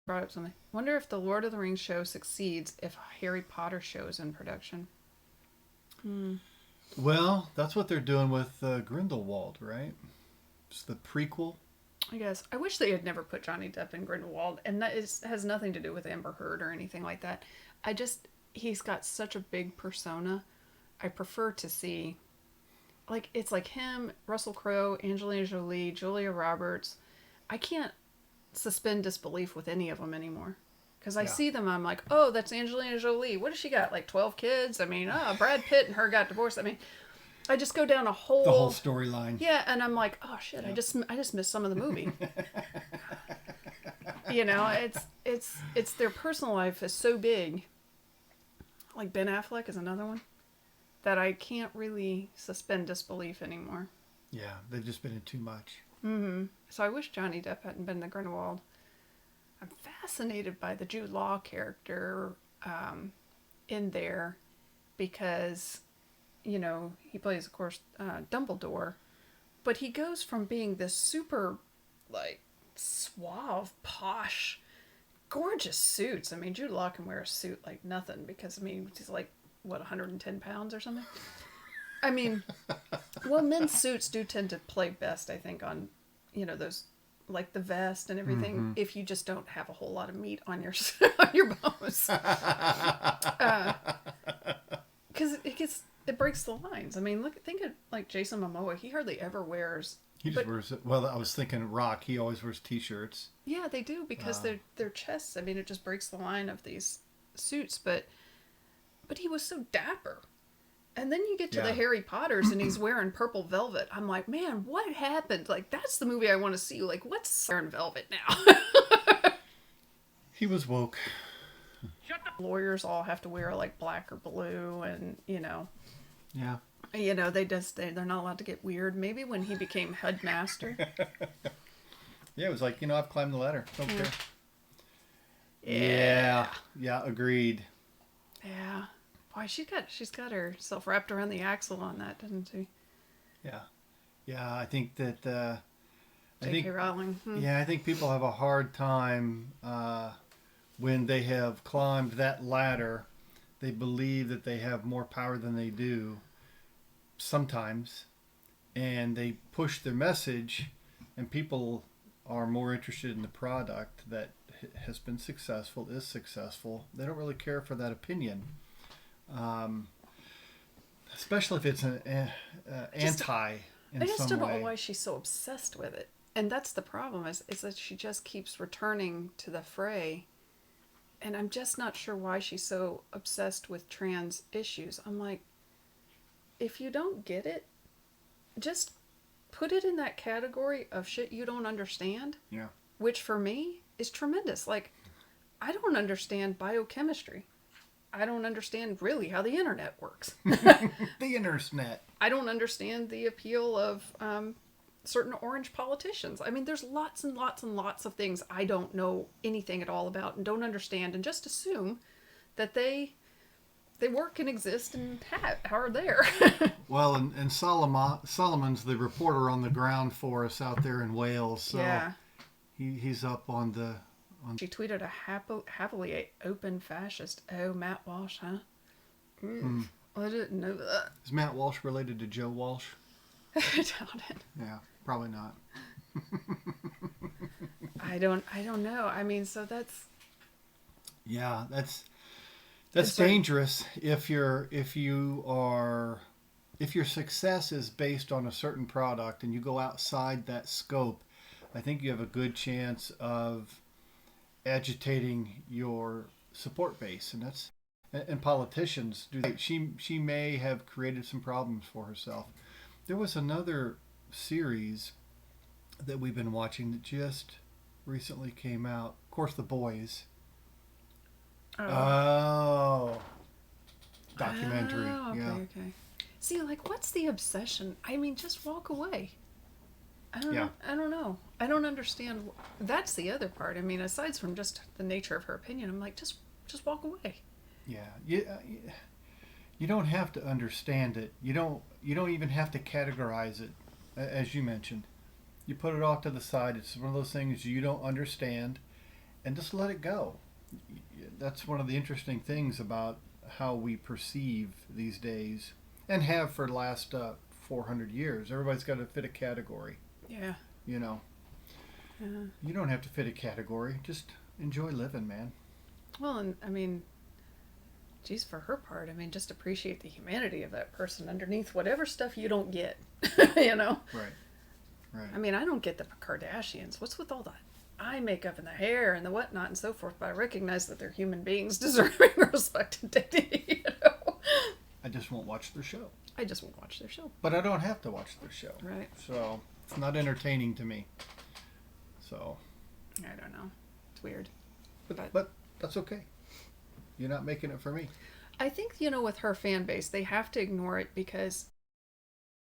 Brought up something. Wonder if the Lord of the Rings show succeeds if Harry Potter show is in production. Hmm. Well, that's what they're doing with Grindelwald, right? It's the prequel. I guess I wish they had never put Johnny Depp in Grindelwald, and has nothing to do with Amber Heard or anything like that. I just he's got such a big persona. I prefer to see like it's like him, Russell Crowe, Angelina Jolie, Julia Roberts. I can't suspend disbelief with any of them anymore. Because I Yeah, see them, I'm like, oh, that's Angelina Jolie. What does she got? Like 12 kids? I mean, Brad Pitt and her got divorced. I mean, I just go down a the whole whole, storyline. yeah, and I'm like, oh shit, Yeah. I just missed some of the movie. You know, it's their personal life is so big. Like Ben Affleck is another one that I can't really suspend disbelief anymore. Yeah, they've just been in too much. So I wish Johnny Depp hadn't been the Grindelwald. I'm fascinated by the Jude Law character in there because, you know, he plays, of course, Dumbledore, but he goes from being this super, like, suave, posh, gorgeous suits. I mean, Jude Law can wear a suit like nothing because, I mean, he's like, what, 110 pounds or something? I mean, well, men's suits do tend to play best, I think, on, you know, those like the vest and everything. If you just don't have a whole lot of meat on your on your bones, because it breaks the lines. I mean, think of like Jason Momoa. He hardly ever wears. He just But wears. Well, I was thinking Rock. He always wears T-shirts. yeah, they do because their chests. I mean, it just breaks the line of these suits. But he was so dapper. And then you get to the Yeah. Harry Potters and he's wearing purple velvet. I'm like, man, what happened? Like, that's the movie I want to see. Like, what's wearing velvet now? He was woke. Lawyers all have to wear like black or blue, and Yeah. they're not allowed to get weird. Maybe when he became headmaster. Yeah, it was like, I've climbed the ladder. Don't care. Yeah. Yeah, agreed. Yeah. Boy, she's got herself wrapped around the axle on that, doesn't she? Yeah. Yeah, I think that I J.K. think Rowling. yeah, I think people have a hard time when they have climbed that ladder. They believe that they have more power than they do sometimes, and they push their message, and people are more interested in the product that has been successful, is successful. They don't really care for that opinion, um, especially if it's an anti in I just some don't know way. why she's so obsessed with it. And that's the problem is that she just keeps returning to the fray. And I'm just not sure why she's so obsessed with trans issues. I'm like, if you don't get it, just put it in that category of shit you don't understand, Yeah. which for me is tremendous. Like, I don't understand biochemistry. I don't understand really how the internet works. The internet. I don't understand the appeal of certain orange politicians. I mean, there's lots and lots and lots of things I don't know anything at all about and don't understand, and just assume that they work and exist and are there. Well, and Solomon's the reporter on the ground for us out there in Wales. So Yeah. he's up on the She tweeted a happily open fascist. Oh, Matt Walsh, huh? I didn't know that. Is Matt Walsh related to Joe Walsh? I doubt it. Yeah, probably not. I don't know. I mean, so that's Yeah, that's It's like- dangerous if your success is based on a certain product and you go outside that scope. I think you have a good chance of agitating your support base, and politicians do that. She may have created some problems for herself. There was another series that we've been watching that just recently came out. Of course, The Boys. oh. Documentary. Oh, okay, Yeah. okay. See, like, what's the obsession? I mean, just walk away. I don't Yeah. know. I don't know. I don't understand. That's the other part. I mean, aside from just the nature of her opinion, I'm like, just walk away. Yeah. You don't have to understand it. You don't even have to categorize it, as you mentioned. You put it off to the side. It's one of those things you don't understand, and just let it go. That's one of the interesting things about how we perceive these days, and have for the last 400 years. Everybody's got to fit a category. Yeah. You know, Yeah. you don't have to fit a category. Just enjoy living, man. Well, and I mean, geez, for her part, I mean, just appreciate the humanity of that person underneath whatever stuff you don't get. You know? Right. Right. I mean, I don't get the Kardashians. What's with all the eye makeup and the hair and the whatnot and so forth? But I recognize that they're human beings deserving respect and dignity. You know? I just won't watch their show. I just won't watch their show. But I don't have to watch their show. Right. So it's not entertaining to me. So. I don't know. It's weird. But that's okay. You're not making it for me. I think, you know, with her fan base, they have to ignore it because